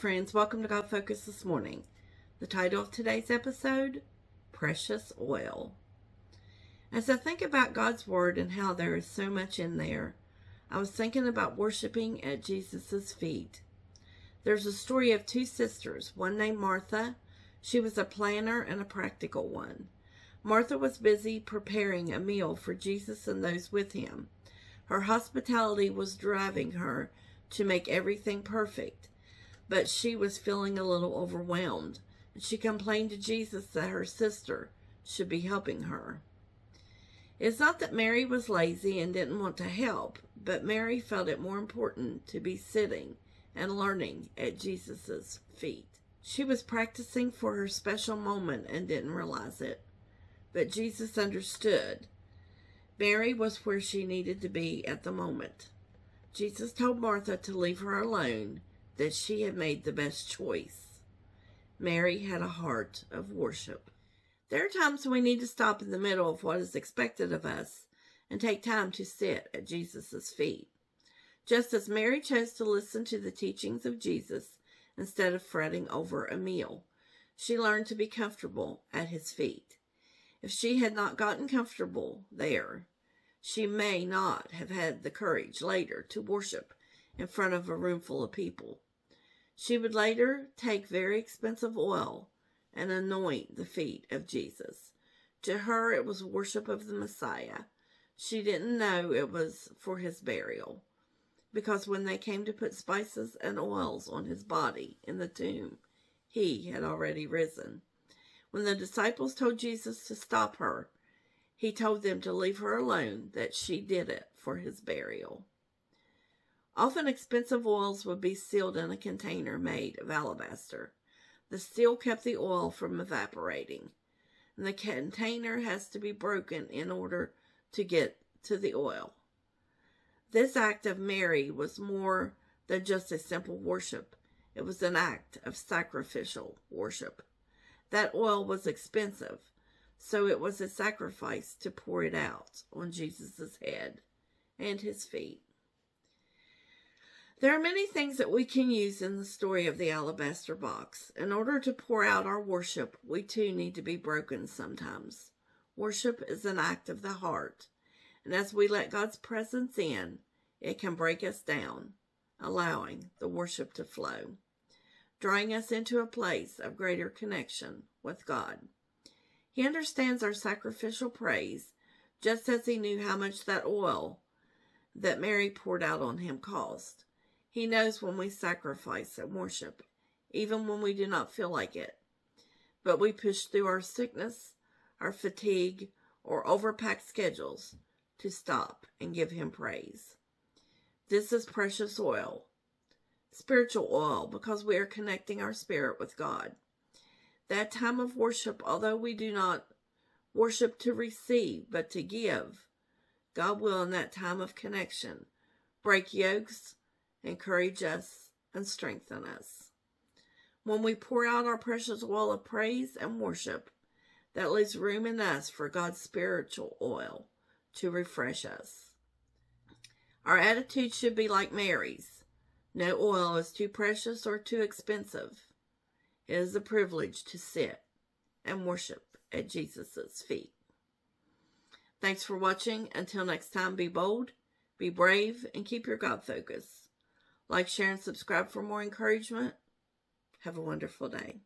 friends. Welcome to God Focus this morning. The title of today's episode, Precious Oil. As I think about God's Word and how there is so much in there, I was thinking about worshiping at Jesus' feet. There's a story of two sisters, one named Martha. She was a planner and a practical one. Martha was busy preparing a meal for Jesus and those with him. Her hospitality was driving her to make everything perfect. But she was feeling a little overwhelmed, and she complained to Jesus that her sister should be helping her. It's not that Mary was lazy and didn't want to help, but Mary felt it more important to be sitting and learning at Jesus' feet. She was practicing for her special moment and didn't realize it, but Jesus understood. Mary was where she needed to be at the moment. Jesus told Martha to leave her alone, that she had made the best choice. Mary had a heart of worship. There are times when we need to stop in the middle of what is expected of us and take time to sit at Jesus' feet. Just as Mary chose to listen to the teachings of Jesus instead of fretting over a meal, she learned to be comfortable at his feet. If she had not gotten comfortable there, she may not have had the courage later to worship in front of a room full of people. She would later take very expensive oil and anoint the feet of Jesus. To her, it was worship of the Messiah. She didn't know it was for his burial, because when they came to put spices and oils on his body in the tomb, he had already risen. When the disciples told Jesus to stop her, he told them to leave her alone, that she did it for his burial. Often expensive oils would be sealed in a container made of alabaster. The seal kept the oil from evaporating, and the container has to be broken in order to get to the oil. This act of Mary was more than just a simple worship. It was an act of sacrificial worship. That oil was expensive, so it was a sacrifice to pour it out on Jesus' head and his feet. There are many things that we can use in the story of the alabaster box. In order to pour out our worship, we too need to be broken sometimes. Worship is an act of the heart, and as we let God's presence in, it can break us down, allowing the worship to flow, drawing us into a place of greater connection with God. He understands our sacrificial praise, just as he knew how much that oil that Mary poured out on him cost. He knows when we sacrifice and worship, even when we do not feel like it. But we push through our sickness, our fatigue, or overpacked schedules to stop and give him praise. This is precious oil, spiritual oil, because we are connecting our spirit with God. That time of worship, although we do not worship to receive, but to give, God will, in that time of connection, break yokes, encourage us, and strengthen us. When we pour out our precious oil of praise and worship, that leaves room in us for God's spiritual oil to refresh us. Our attitude should be like Mary's. No oil is too precious or too expensive. It is a privilege to sit and worship at Jesus' feet. Thanks for watching. Until next time, be bold, be brave, and keep your God focus. Like, share, and subscribe for more encouragement. Have a wonderful day.